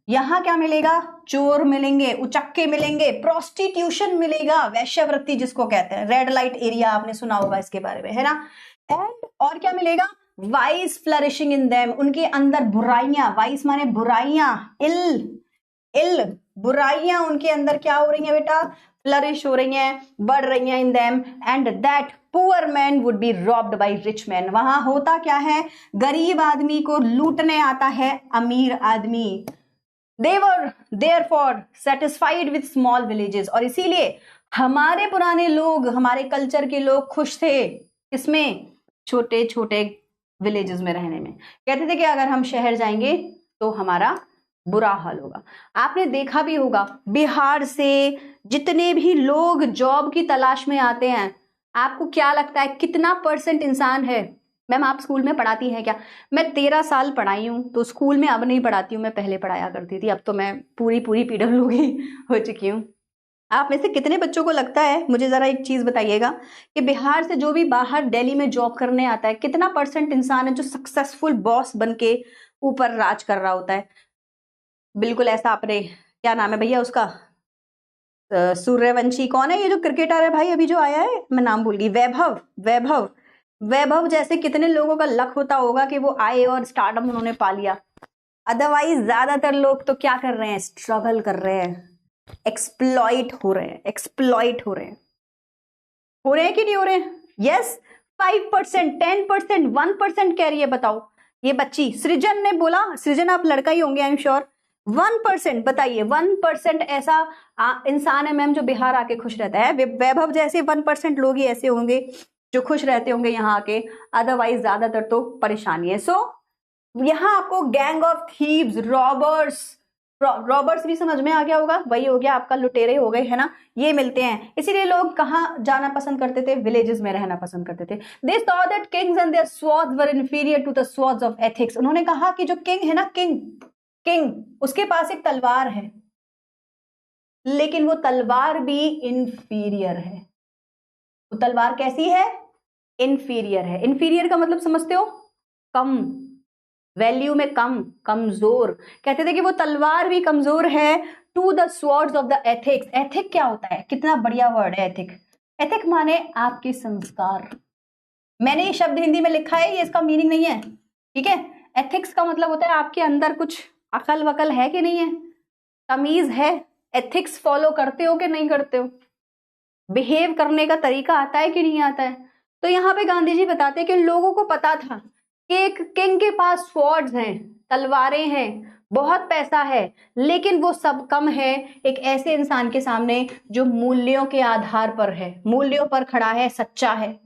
यहां क्या मिलेगा? चोर मिलेंगे, उचक्के मिलेंगे, प्रोस्टिट्यूशन मिलेगा, वैश्यावृत्ति जिसको कहते हैं, रेड लाइट एरिया आपने सुना होगा इसके बारे में, है ना। एंड और क्या मिलेगा? वाइस फ्लरिशिंग इन देम, उनके अंदर बुराइयां, वाइस माने बुराइयां, इल बुराइयां उनके अंदर क्या हो रही हैं बेटा, फ्लरिश हो रही हैं, बढ़ रही हैं in them, and that poor man would be robbed by rich man. वहां होता क्या है, गरीब आदमी को लूटने आता है अमीर आदमी। They were therefore satisfied with small villages, और इसीलिए हमारे पुराने लोग, हमारे कल्चर के लोग खुश थे इसमें, छोटे छोटे विलेजेस में रहने में। कहते थे कि अगर हम शहर जाएंगे तो हमारा बुरा हाल होगा। आपने देखा भी होगा बिहार से जितने भी लोग जॉब की तलाश में आते हैं, आपको क्या लगता है कितना % इंसान है? मैम आप स्कूल में पढ़ाती हैं क्या? मैं 13 साल पढ़ाई हूँ, तो स्कूल में अब नहीं पढ़ाती हूँ, मैं पहले पढ़ाया करती थी, अब तो मैं पूरी PWG हो चुकी हूँ। आप में से कितने बच्चों को लगता है, मुझे जरा एक चीज बताइएगा, कि बिहार से जो भी बाहर दिल्ली में जॉब करने आता है, कितना % इंसान है जो सक्सेसफुल बॉस बन के ऊपर राज कर रहा होता है? बिल्कुल ऐसा आपने, क्या नाम है भैया उसका, सूर्यवंशी कौन है ये जो क्रिकेटर है भाई अभी जो आया है, मैं नाम भूल गई, वैभव जैसे कितने लोगों का लक होता होगा कि वो आए और स्टारडम उन्होंने पा लिया। अदरवाइज ज्यादातर लोग तो क्या कर रहे हैं, स्ट्रगल कर रहे हैं, एक्सप्लॉइट हो रहे हैं कि नहीं हो रहे हैं? यस, 5%, 10%, 1% कह रही है, बताओ ये बच्ची सृजन ने बोला, सृजन आप लड़का ही होंगे आई एम श्योर, 1%, बताइए 1% ऐसा इंसान है मैम जो बिहार आके खुश रहता है। वैभव जैसे 1% लोग ही ऐसे होंगे जो खुश रहते होंगे यहाँ आके, अदरवाइज ज्यादातर तो परेशानी है। सो यहाँ आपको गैंग ऑफ थीव्स, रॉबर्स भी समझ में आ गया होगा, वही हो गया आपका, लुटेरे हो गए, है ना, ये मिलते हैं। इसीलिए लोग कहाँ जाना पसंद करते थे, विलेजेस में रहना पसंद करते थे। They saw that kings and their swords were inferior to the swords of ethics। उन्होंने कहा कि जो किंग है ना, किंग उसके पास एक तलवार है, लेकिन वो तलवार भी इंफीरियर है। वो तलवार कैसी है, इंफीरियर है। इंफीरियर का मतलब समझते हो, कम, वैल्यू में कम, कमजोर। कहते थे कि वो तलवार भी कमजोर है to the swords of the ethics. Ethic क्या होता है, कितना बढ़िया वर्ड है एथिक। एथिक माने आपके संस्कार। मैंने ये शब्द हिंदी में लिखा है, ये इसका मीनिंग नहीं है, ठीक है। एथिक्स का मतलब होता है आपके अंदर कुछ अकल वकल है कि नहीं है, तमीज है, एथिक्स फॉलो करते हो कि नहीं करते हो, बिहेव करने का तरीका आता है कि नहीं आता है। तो यहाँ पे गांधी जी बताते हैं कि लोगों को पता था कि एक किंग के पास स्वॉर्ड्स हैं, तलवारें हैं, बहुत पैसा है, लेकिन वो सब कम है एक ऐसे इंसान के सामने जो मूल्यों के आधार पर है, मूल्यों पर खड़ा है, सच्चा है।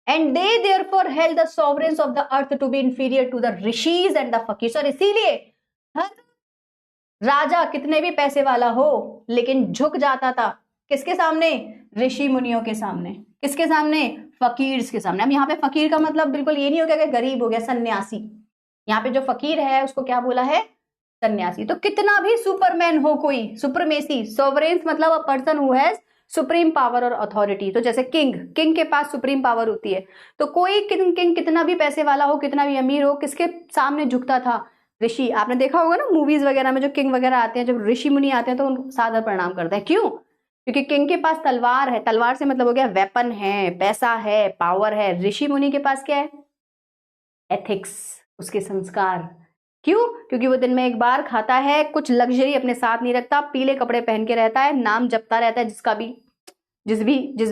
And they therefore held the sovereigns of the earth to be inferior to the rishis and the fakirs। और इसीलिए हर राजा कितने भी पैसे वाला हो, लेकिन झुक जाता था किसके सामने, ऋषि मुनियों के सामने। किसके सामने, फकीर्स के सामने। अब यहाँ पे फकीर का मतलब बिल्कुल ये नहीं हो गया कि गरीब हो गया, सन्यासी। यहाँ पे जो फकीर है उसको क्या बोला है, सन्यासी। तो कितना भी सुपरमैन हो, कोई सुपरमेसी, सोवरेन्स मतलब a person who has supreme power और अथॉरिटी। तो जैसे किंग के पास सुप्रीम पावर होती है, तो कोई किंग कितना भी पैसे वाला हो, कितना भी अमीर हो, किसके सामने झुकता था, ऋषि। आपने देखा होगा ना मूवीज वगैरह में जो किंग वगैरह आते हैं, जब ऋषि मुनि आते हैं तो उनको सादर प्रणाम करते हैं। क्यों? क्योंकि किंग के पास तलवार है, तलवार से मतलब हो गया वेपन है, पैसा है, पावर है। ऋषि मुनि के पास क्या है, एथिक्स, उसके संस्कार। क्यों? क्योंकि वो दिन में एक बार खाता है, कुछ लग्जरी अपने साथ नहीं रखता, पीले कपड़े पहन के रहता है, नाम जपता रहता है जिसका भी जिस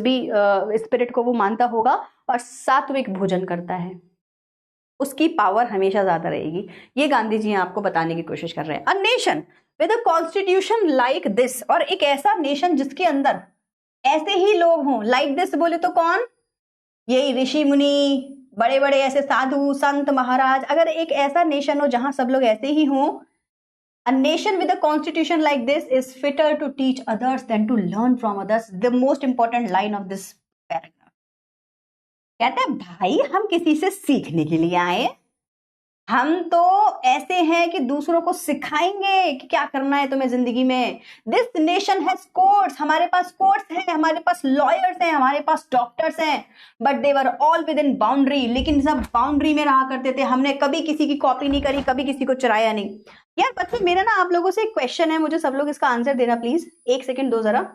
भी स्पिरिट को वो मानता होगा, और सात्विक भोजन करता है, उसकी पावर हमेशा ज्यादा रहेगी। ये गांधी जी आपको बताने की कोशिश कर रहे हैं। A nation with a constitution like this, और एक ऐसा नेशन जिसके अंदर ऐसे ही लोग हों, लाइक दिस बोले तो कौन, यही ऋषि मुनि, बड़े बड़े ऐसे साधु संत महाराज। अगर एक ऐसा नेशन हो जहां सब लोग ऐसे ही हों, a nation with a constitution like this is fitter to teach others than to learn from others। the most important line of this paragraph। कहता है भाई हम किसी से सीखने के लिए आए, हम तो ऐसे हैं कि दूसरों को सिखाएंगे कि क्या करना है तुम्हें जिंदगी में। दिस नेशन हैज कोर्ट्स, हमारे पास कोर्ट्स हैं, हमारे पास लॉयर्स हैं, हमारे पास डॉक्टर्स हैं, but they were all with in boundary. लेकिन सब बाउंड्री में रहा करते थे, हमने कभी किसी की कॉपी नहीं करी, कभी किसी को चुराया नहीं। यार बच्चे मेरा ना आप लोगों से एक क्वेश्चन है, मुझे सब लोग इसका आंसर देना प्लीज, 1 सेकेंड दो जरा।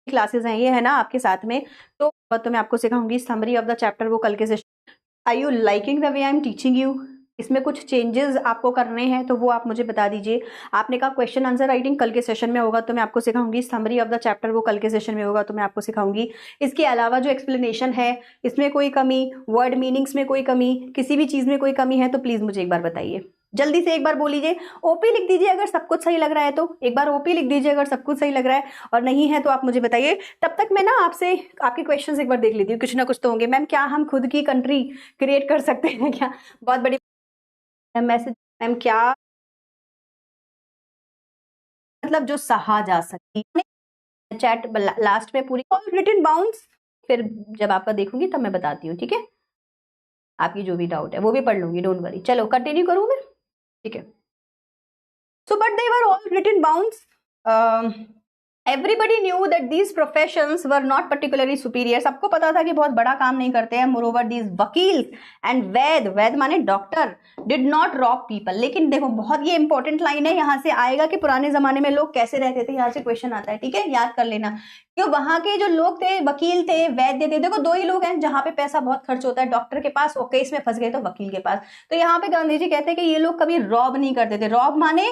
क्लासेस हैं ये, है ना, आपके साथ में। तो मैं आपको सिखाऊंगी समरी ऑफ द चैप्टर, वो कल के session. Are you liking the way I am teaching you? इसमें कुछ चेंजेस आपको करने हैं तो वो आप मुझे बता दीजिए। आपने कहा क्वेश्चन आंसर राइटिंग कल के सेशन में होगा तो मैं आपको सिखाऊंगी। समरी ऑफ द चैप्टर वो कल के सेशन में होगा तो मैं आपको सिखाऊंगी। इसके अलावा जो एक्सप्लेनेशन है इसमें कोई कमी, वर्ड मीनिंग्स में कोई कमी, किसी भी चीज में कोई कमी है तो प्लीज मुझे एक बार बताइए। जल्दी से एक बार बोल लीजिए, ओपी लिख दीजिए अगर सब कुछ सही लग रहा है तो, एक बार ओपी लिख दीजिए अगर सब कुछ सही लग रहा है, और नहीं है तो आप मुझे बताइए। तब तक मैं ना आपसे आपके क्वेश्चंस एक बार देख लेती हूँ, कुछ ना कुछ तो होंगे। मैम क्या हम खुद की कंट्री क्रिएट कर सकते हैं क्या? बहुत बड़ी मैसेज। मैम क्या मतलब जो सहा जा सकती, चैट लास्ट में पूरी रिटन बाउंस, फिर जब आपका देखूंगी तब मैं बताती हूँ, ठीक है? आपकी जो भी डाउट है वो भी पढ़ लूंगी, डोंट वरी। चलो कंटिन्यू करूँ मैं, ठीक है? So, but they were all written bounds. Everybody knew that these professions were not particularly superior. सबको पता था कि बहुत बड़ा काम नहीं करते हैं. Moreover, these वकील and वैद माने doctor did not rob people. लेकिन देखो बहुत ये इंपॉर्टेंट लाइन है, यहाँ से आएगा कि पुराने जमाने में लोग कैसे रहते थे, यहाँ से क्वेश्चन आता है, ठीक है? याद कर लेना कि वहां के जो लोग थे, वकील थे, वैद्य थे, देखो दो ही लोग हैं जहां पे पैसा बहुत खर्च होता है, डॉक्टर के पास और केस में फंस गए तो वकील के पास। तो यहाँ पे गांधी जी कहते हैं कि ये लोग कभी रॉब नहीं करते थे। रॉब माने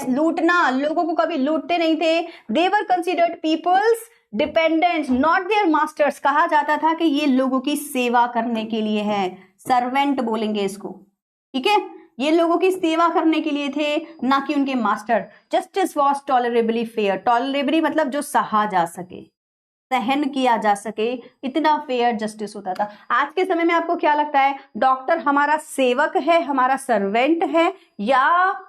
लूटना, लोगों को कभी लूटते नहीं थे। They were considered people's dependents not their masters. कहा जाता था कि ये लोगों की सेवा करने के लिए है, सर्वेंट बोलेंगे इसको, ठीक है? ये लोगों की सेवा करने के लिए थे, ना कि उनके master. Justice was tolerably fair. Tolerably मतलब जो सहा जा सके, सहन किया जा सके, इतना फेयर जस्टिस होता था। आज के समय में आपको क्या लगता है, डॉक्टर हमारा सेवक है, हमारा सर्वेंट है, या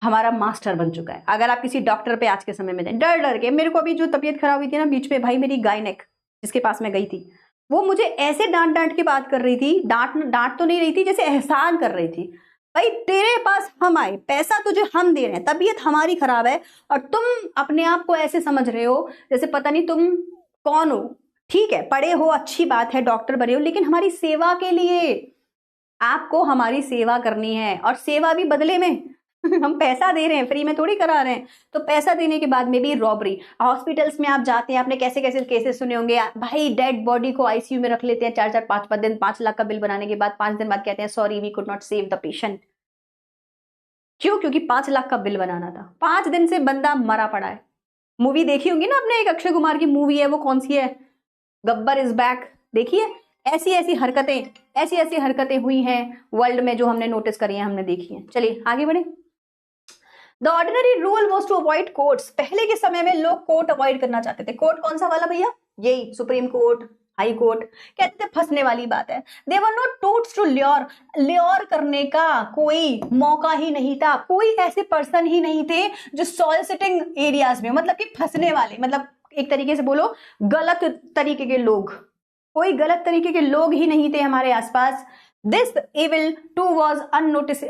हमारा मास्टर बन चुका है? अगर आप किसी डॉक्टर पे आज के समय में जाए डर डर के, मेरे को अभी जो तबीयत खराब हुई थी ना बीच में, भाई मेरी गायनेक जिसके पास मैं गई थी, वो मुझे ऐसे डांट डांट के बात कर रही थी, डांट तो नहीं रही थी, जैसे एहसान कर रही थी। भाई तेरे पास हम आए, पैसा तुझे हम दे रहे हैं, तबीयत हमारी खराब है, और तुम अपने आप को ऐसे समझ रहे हो जैसे पता नहीं तुम कौन हो। ठीक है, पढ़े हो, अच्छी बात है, डॉक्टर बने हो, लेकिन हमारी सेवा के लिए आपको हमारी सेवा करनी है, और सेवा भी बदले में हम पैसा दे रहे हैं, फ्री में थोड़ी करा रहे हैं। तो पैसा देने के बाद में भी रॉबरी। हॉस्पिटल्स में आप जाते हैं, आपने कैसे कैसे केसेस सुने होंगे, भाई डेड बॉडी को आईसीयू में रख लेते हैं 4-4 5-5 दिन, 5 लाख का बिल बनाने के बाद 5 दिन बाद कहते हैं sorry we could not save the patient. क्यों? क्योंकि 5 लाख का बिल बनाना था। 5 दिन से बंदा मरा पड़ा है। मूवी देखी होंगी ना आपने, एक अक्षय कुमार की मूवी है, वो कौन सी है, गब्बर इज बैक, देखिए। ऐसी ऐसी हरकतें हुई हैं वर्ल्ड में जो हमने नोटिस करी हैं, हमने देखी हैं। चलिए आगे बढ़े। The ordinary rule was to avoid courts. पहले के समय में लोग कोर्ट अवॉइड करना चाहते थे। कोर्ट कौन सा वाला भैया? यही सुप्रीम कोर्ट, हाई कोर्ट। कहते थे फंसने वाली बात है। They were not touts to lure करने का कोई मौका ही नहीं था, कोई ऐसे पर्सन ही नहीं थे जो सॉलिसिटिंग एरियाज में, मतलब कि फंसने वाले, मतलब एक तरीके से बोलो गलत तरीके के लोग, कोई गलत तरीके के लोग ही नहीं थे हमारे आसपास। This evil too was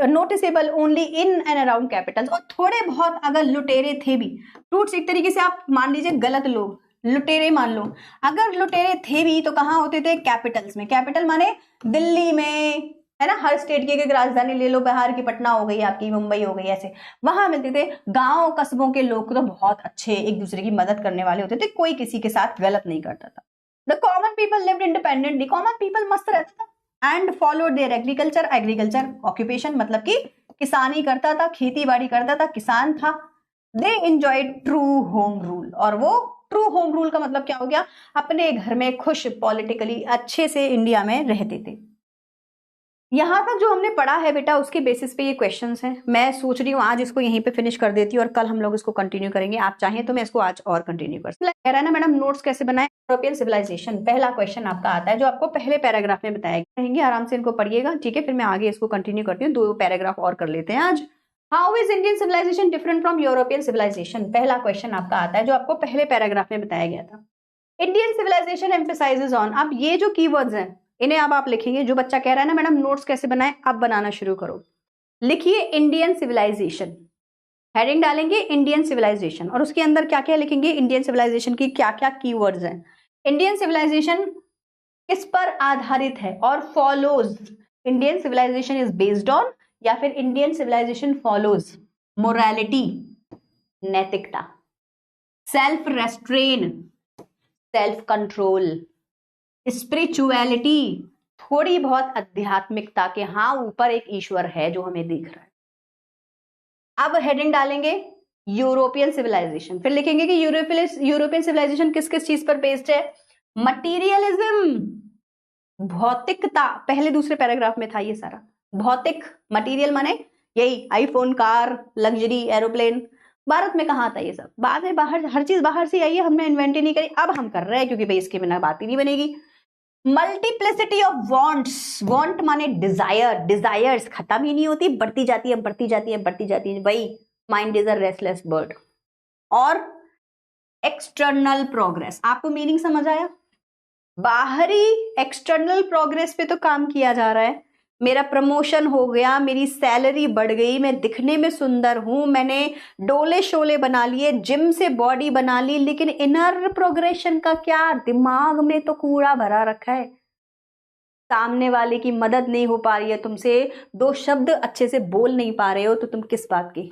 noticeable only in and around capitals। और थोड़े बहुत अगर लुटेरे थे भी, टूट्स एक तरीके से आप मान लीजिए गलत लोग, लुटेरे मान लो, अगर लुटेरे थे भी तो कहाँ होते थे? कैपिटल्स में। कैपिटल माने दिल्ली में, है ना, हर स्टेट की एक राजधानी ले लो, बिहार की पटना हो गई, आपकी मुंबई हो गई, ऐसे वहां मिलते थे। गांव कस्बों के लोग तो बहुत अच्छे, एक दूसरे की मदद करने वाले होते थे, कोई किसी के साथ गलत नहीं करता था। The common people lived independently. Common people मस्त रहता था and followed there agriculture. Agriculture occupation मतलब कि किसानी करता था, खेती बाड़ी करता था, किसान था। दे एंजॉयड ट्रू होम रूल। और वो ट्रू होम रूल का मतलब क्या हो गया? अपने घर में खुश, पॉलिटिकली अच्छे से इंडिया में रहते थे। यहां तक जो हमने पढ़ा है बेटा, उसके बेसिस पे ये क्वेश्चंस हैं। मैं सोच रही हूँ आज इसको यहीं पे फिनिश कर देती हूँ और कल हम लोग इसको कंटिन्यू करेंगे। आप चाहें तो मैं इसको आज और कंटिन्यू कर सकती हूँ। कह रहा है ना मैडम नोट्स कैसे बनाए? यूरोपियन सिविलाइजेशन पहला क्वेश्चन आपका आता है, जो आपको पहले पैराग्राफ में बताया रहेंगे। आराम से इनको पढ़िएगा, ठीक है? फिर मैं आगे इसको कंटिन्यू करती हूँ, 2 पैराग्राफ और कर लेते हैं आज। How is Indian civilization different from European civilization? पहला क्वेश्चन आपका आता है, जो आपको पहले पैराग्राफ में बताया गया था। Indian civilization emphasizes on. अब ये जो कीवर्ड्स हैं इन्हें अब आप लिखेंगे। जो बच्चा कह रहा है ना मैडम नोट्स कैसे बनाए, अब बनाना शुरू करो। लिखिए इंडियन सिविलाइजेशन, हेडिंग डालेंगे इंडियन सिविलाइजेशन, और उसके अंदर क्या क्या लिखेंगे, इंडियन सिविलाइजेशन की क्या क्या कीवर्ड्स हैं। इंडियन सिविलाइजेशन किस पर आधारित है और follows, Indian civilization is based on, या फिर इंडियन सिविलाइजेशन फॉलोज मोरालिटी, नैतिकता। Self restraint, self control, spirituality, थोड़ी बहुत आध्यात्मिकता के हाँ ऊपर एक ईश्वर है जो हमें दिख रहा है। अब हेडिंग डालेंगे यूरोपियन सिविलाइजेशन, फिर लिखेंगे कि यूरोपियन सिविलाइजेशन किस किस चीज पर बेस्ड है। मटीरियलिज्म, भौतिकता, पहले दूसरे पैराग्राफ में था ये सारा। भौतिक, मटीरियल माने यही iPhone, car, luxury, aeroplane. Bharat में कहाँ था ये सब? बाद में बाहर, हर चीज बाहर से आई है, हमने इन्वेंट ही नहीं करी, अब हम कर रहे हैं क्योंकि भाई इसके बिना बात ही नहीं बनेगी। मल्टीप्लिसिटी ऑफ वांट्स, वांट माने डिजायर, डिजायर्स खत्म ही नहीं होती, बढ़ती जाती है, बढ़ती जाती है, बढ़ती जाती है। भाई mind is a restless bird. और एक्सटर्नल प्रोग्रेस, आपको मीनिंग समझ आया? बाहरी एक्सटर्नल प्रोग्रेस पे तो काम किया जा रहा है, मेरा प्रमोशन हो गया, मेरी सैलरी बढ़ गई, मैं दिखने में सुंदर हूं, मैंने डोले शोले बना लिए, जिम से बॉडी बना ली, लेकिन इनर प्रोग्रेशन का क्या? दिमाग में तो कूड़ा भरा रखा है, सामने वाले की मदद नहीं हो पा रही है, तुमसे दो शब्द अच्छे से बोल नहीं पा रहे हो, तो तुम किस बात की?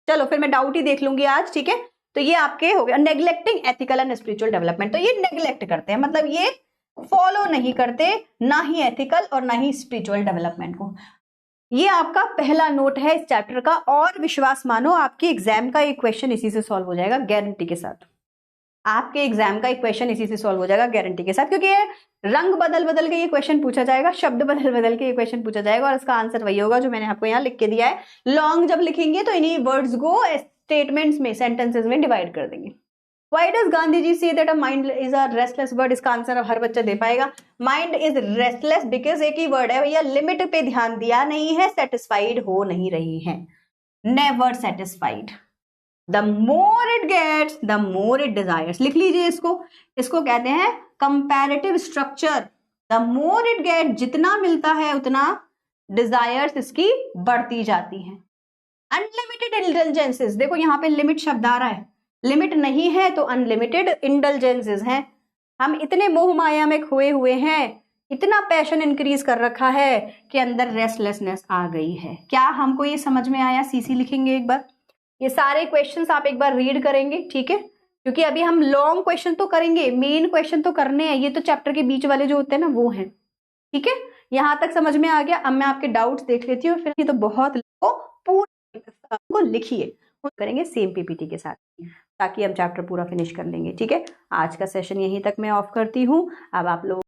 चलो फिर मैं डाउट ही देख लूंगी आज, ठीक है? तो ये आपके हो गया neglecting ethical and spiritual development. तो ये नेग्लेक्ट करते हैं, मतलब ये फॉलो नहीं करते, ना ही एथिकल और ना ही स्पिरिचुअल डेवलपमेंट को। ये आपका पहला नोट है इस चैप्टर का, और विश्वास मानो आपके एग्जाम का एक क्वेश्चन इसी से सॉल्व हो जाएगा गारंटी के साथ। आपके एग्जाम का एक क्वेश्चन इसी से सॉल्व हो जाएगा गारंटी के साथ, क्योंकि ये रंग बदल बदल के ये क्वेश्चन पूछा जाएगा, शब्द बदल बदल के ये क्वेश्चन पूछा जाएगा, और इसका आंसर वही होगा जो मैंने आपको यहाँ लिख के दिया है। लॉन्ग जब लिखेंगे तो इन्हीं वर्ड्स को स्टेटमेंट्स में, सेंटेंसेस में डिवाइड कर देंगे। Why does Gandhi ji say that a mind is a restless bird? इसका आंसर अब हर बच्चा दे पाएगा। माइंड इज रेस्टलेस बिकॉज एक ही वर्ड है भैया, लिमिट पे ध्यान दिया नहीं है, सेटिस्फाइड हो नहीं रही है, never satisfied. The more it gets the more it desires. लिख लीजिए इसको, इसको कहते हैं comparative structure. The more it get, जितना मिलता है उतना डिजायर्स इसकी बढ़ती जाती हैं। अनलिमिटेड इंडल्जेंसेस, देखो यहाँ पे लिमिट शब्द आ रहा है, लिमिट नहीं है तो अनलिमिटेड इंडल्जेंसेस हैं। हम इतने मोह माया में खोए हुए हैं, इतना पैशन इंक्रीज कर रखा है कि अंदर रेस्टलेसनेस आ गई है। क्या हमको ये समझ में आया? सीसी लिखेंगे एक बार, ये सारे क्वेश्चंस आप एक बार रीड करेंगे, ठीक है? क्योंकि अभी हम लॉन्ग क्वेश्चन तो करेंगे, मेन क्वेश्चन तो करने हैं, ये तो चैप्टर के बीच वाले जो होते हैं ना वो हैं, ठीक है? यहां तक समझ में आ गया? अब मैं आपके डाउट्स देख लेती हूँ, फिर ये तो बहुत पूरा को लिखिए, करेंगे सेम पीपीटी के साथ, ताकि हम चैप्टर पूरा फिनिश कर लेंगे, ठीक है? आज का सेशन यहीं तक मैं ऑफ करती हूँ। अब आप लोग